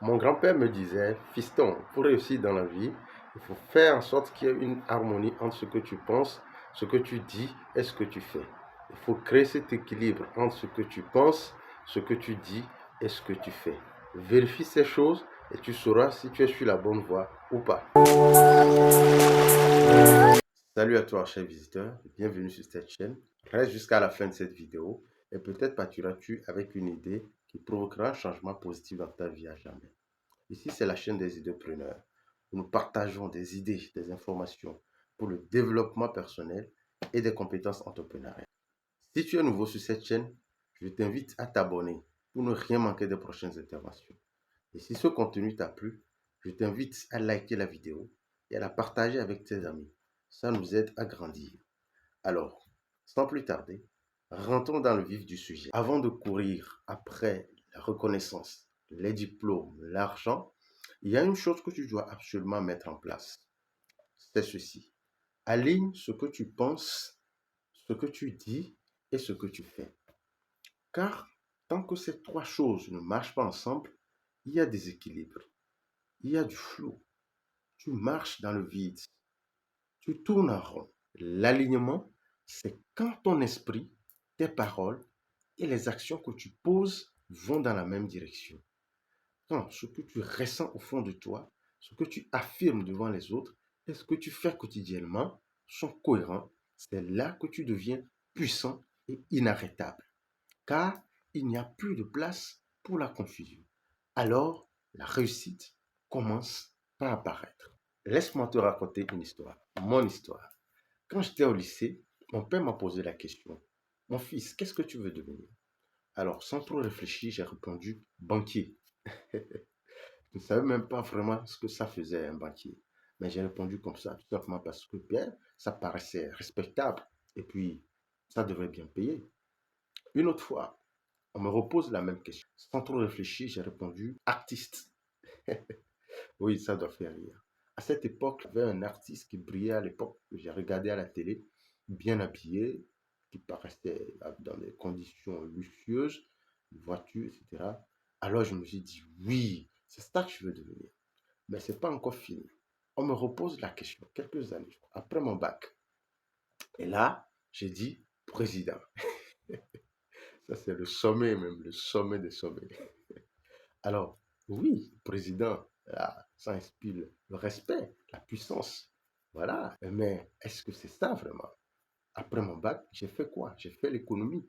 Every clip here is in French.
Mon grand-père me disait, fiston, pour réussir dans la vie, il faut faire en sorte qu'il y ait une harmonie entre ce que tu penses, ce que tu dis et ce que tu fais. Il faut créer cet équilibre entre ce que tu penses, ce que tu dis et ce que tu fais. Vérifie ces choses et tu sauras si tu es sur la bonne voie ou pas. Salut à toi, cher visiteur, bienvenue sur cette chaîne. Reste jusqu'à la fin de cette vidéo et peut-être partiras-tu avec une idée qui provoquera un changement positif dans ta vie à jamais. Ici, c'est la chaîne des idéopreneurs, où nous partageons des idées, des informations pour le développement personnel et des compétences entrepreneuriales. Si tu es nouveau sur cette chaîne, je t'invite à t'abonner pour ne rien manquer des prochaines interventions. Et si ce contenu t'a plu, je t'invite à liker la vidéo et à la partager avec tes amis. Ça nous aide à grandir. Alors, sans plus tarder, rentrons dans le vif du sujet. Avant de courir après la reconnaissance, les diplômes, l'argent, il y a une chose que tu dois absolument mettre en place. C'est ceci. Aligne ce que tu penses, ce que tu dis et ce que tu fais. Car tant que ces trois choses ne marchent pas ensemble, il y a des équilibres, il y a du flou. Tu marches dans le vide, tu tournes en rond. L'alignement, c'est quand ton esprit, tes paroles et les actions que tu poses vont dans la même direction. Quand ce que tu ressens au fond de toi, ce que tu affirmes devant les autres et ce que tu fais quotidiennement sont cohérents, c'est là que tu deviens puissant et inarrêtable. Car il n'y a plus de place pour la confusion. Alors, la réussite commence par apparaître. Laisse-moi te raconter une histoire, mon histoire. Quand j'étais au lycée, mon père m'a posé la question, mon fils, qu'est-ce que tu veux devenir? Alors, sans trop réfléchir, j'ai répondu banquier. Je ne savais même pas vraiment ce que ça faisait un banquier. Mais j'ai répondu comme ça, tout simplement parce que bien, ça paraissait respectable. Et puis, ça devrait bien payer. Une autre fois, on me repose la même question. Sans trop réfléchir, j'ai répondu artiste. Oui, ça doit faire rire. À cette époque, il y avait un artiste qui brillait à l'époque que j'ai regardé à la télé, bien habillé, qui paraissait dans des conditions luxueuses, une voiture, etc. Alors je me suis dit, oui, c'est ça que je veux devenir. Mais ce n'est pas encore fini. On me repose la question, quelques années après mon bac. Et là, j'ai dit président. Ça, c'est le sommet même, le sommet des sommets. Alors, oui, président, là, ça inspire le respect, la puissance. Voilà. Mais est-ce que c'est ça vraiment? Après mon bac, j'ai fait quoi? J'ai fait l'économie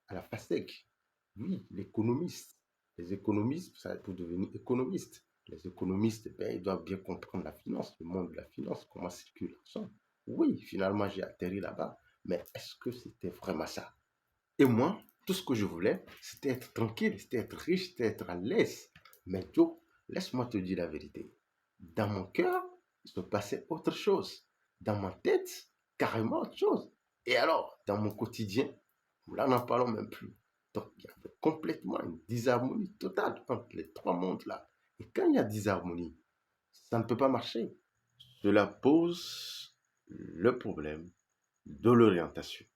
à la FASEG. Oui, l'économiste. Les économistes, ça pour devenir économiste. Les économistes, ben, ils doivent bien comprendre la finance, le monde de la finance, comment circule l'argent. Oui, finalement, j'ai atterri là-bas. Mais est-ce que c'était vraiment ça? Et moi, tout ce que je voulais, c'était être tranquille, c'était être riche, c'était être à l'aise. Mais Joe, laisse-moi te dire la vérité. Dans mon cœur, il se passait autre chose. Dans ma tête, carrément autre chose. Et alors, dans mon quotidien, là, n'en parlons même plus. Donc, il y avait complètement une disharmonie totale entre les trois mondes-là. Et quand il y a disharmonie, ça ne peut pas marcher. Cela pose le problème de l'orientation.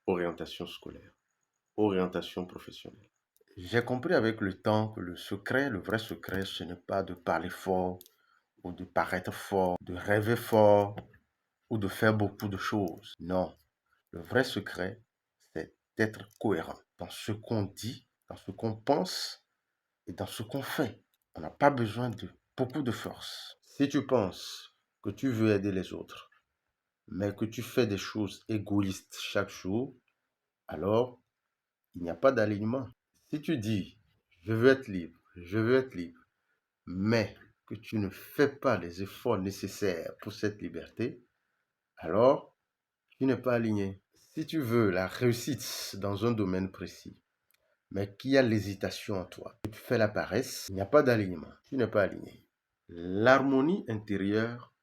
Orientation scolaire, orientation professionnelle. J'ai compris avec le temps que le secret, le vrai secret, ce n'est pas de parler fort ou de paraître fort, de rêver fort ou de faire beaucoup de choses. Non, le vrai secret, c'est d'être cohérent dans ce qu'on dit, dans ce qu'on pense et dans ce qu'on fait. On n'a pas besoin de beaucoup de force. Si tu penses que tu veux aider les autres, mais que tu fais des choses égoïstes chaque jour, alors il n'y a pas d'alignement. Si tu dis, je veux être libre, mais que tu ne fais pas les efforts nécessaires pour cette liberté, alors tu n'es pas aligné. Si tu veux la réussite dans un domaine précis, mais qu'il y a l'hésitation en toi, que tu fais la paresse, il n'y a pas d'alignement. Tu n'es pas aligné. L'harmonie intérieure,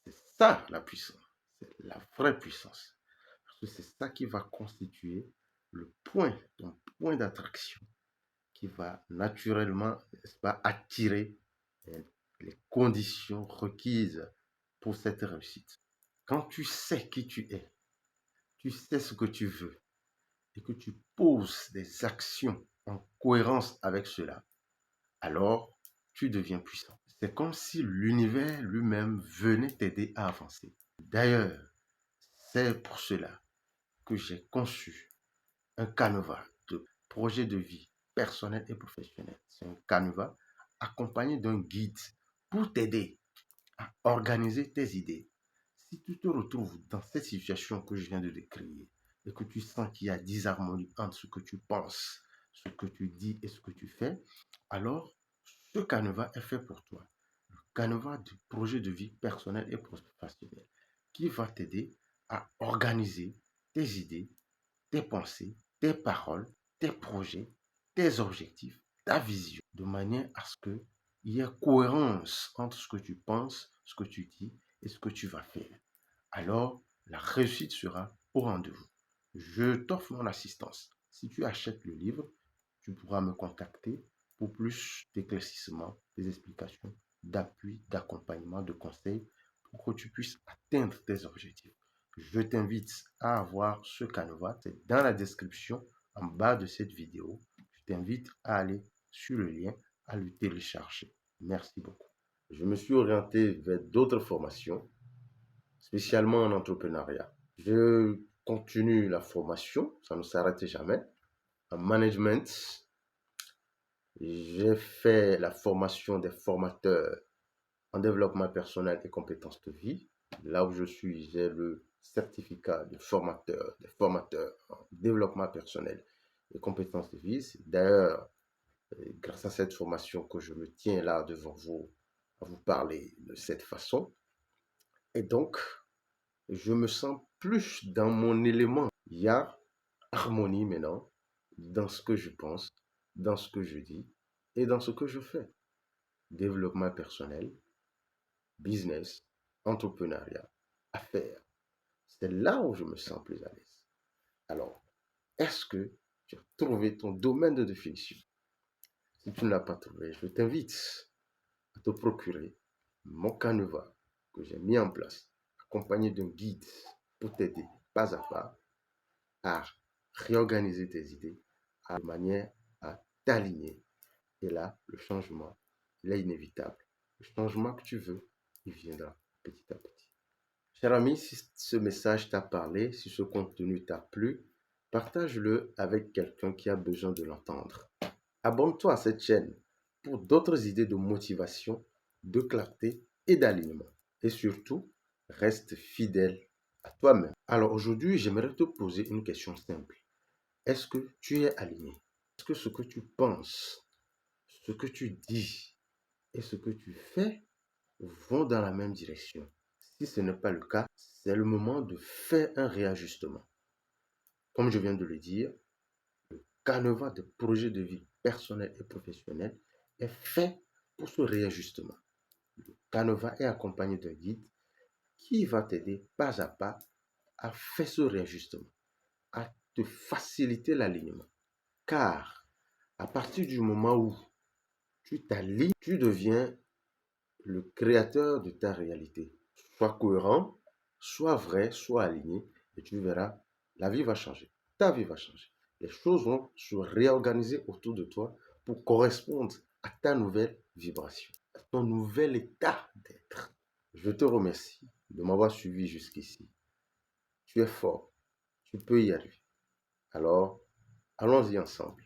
c'est ça la puissance. C'est la vraie puissance. Parce que c'est ça qui va constituer le point, ton point d'attraction qui va naturellement, n'est-ce pas, attirer les conditions requises pour cette réussite. Quand tu sais qui tu es, tu sais ce que tu veux et que tu poses des actions en cohérence avec cela, alors tu deviens puissant. C'est comme si l'univers lui-même venait t'aider à avancer. D'ailleurs, c'est pour cela que j'ai conçu un canevas de projet de vie personnel et professionnel. C'est un canevas accompagné d'un guide pour t'aider à organiser tes idées. Si tu te retrouves dans cette situation que je viens de décrire et que tu sens qu'il y a disharmonie entre ce que tu penses, ce que tu dis et ce que tu fais, alors ce canevas est fait pour toi. Le canevas du projet de vie personnel et professionnel qui va t'aider à organiser tes idées, tes pensées, tes paroles, tes projets, tes objectifs, ta vision, de manière à ce qu'il y ait cohérence entre ce que tu penses, ce que tu dis et ce que tu vas faire. Alors, la réussite sera au rendez-vous. Je t'offre mon assistance. Si tu achètes le livre, tu pourras me contacter pour plus d'éclaircissements, des explications, d'appui, d'accompagnement, de conseils pour que tu puisses atteindre tes objectifs. Je t'invite à avoir ce canevas. C'est dans la description en bas de cette vidéo. Je t'invite à aller sur le lien, à le télécharger. Merci beaucoup. Je me suis orienté vers d'autres formations, spécialement en entrepreneuriat. Je continue la formation, ça ne s'arrête jamais. En management, j'ai fait la formation des formateurs en développement personnel et compétences de vie. Là où je suis, j'ai le certificat de formateur, des formateurs en développement personnel et compétences de vie. C'est d'ailleurs grâce à cette formation que je me tiens là devant vous à vous parler de cette façon. Et donc, je me sens plus dans mon élément. Il y a harmonie maintenant dans ce que je pense, dans ce que je dis et dans ce que je fais. Développement personnel, business, entrepreneuriat, affaires. C'est là où je me sens plus à l'aise. Alors, est-ce que tu as trouvé ton domaine de définition? Si tu ne l'as pas trouvé, je t'invite à te procurer mon canevas que j'ai mis en place, accompagné d'un guide pour t'aider pas à pas à réorganiser tes idées de manière à t'aligner. Et là, le changement, il est inévitable. Le changement que tu veux, il viendra petit à petit. Cher ami, si ce message t'a parlé, si ce contenu t'a plu, partage-le avec quelqu'un qui a besoin de l'entendre. Abonne-toi à cette chaîne pour d'autres idées de motivation, de clarté et d'alignement. Et surtout, reste fidèle à toi-même. Alors aujourd'hui, j'aimerais te poser une question simple. Est-ce que tu es aligné? Est-ce que ce que tu penses, ce que tu dis et ce que tu fais vont dans la même direction? Si ce n'est pas le cas, c'est le moment de faire un réajustement. Comme je viens de le dire, le canevas de projet de vie personnel et professionnel est fait pour ce réajustement. Le canevas est accompagné d'un guide qui va t'aider pas à pas à faire ce réajustement, à te faciliter l'alignement. Car à partir du moment où tu t'alignes, tu deviens le créateur de ta réalité. Sois cohérent, sois vrai, sois aligné et tu verras, la vie va changer. Ta vie va changer. Les choses vont se réorganiser autour de toi pour correspondre à ta nouvelle vibration, à ton nouvel état d'être. Je te remercie de m'avoir suivi jusqu'ici. Tu es fort, tu peux y arriver. Alors, allons-y ensemble.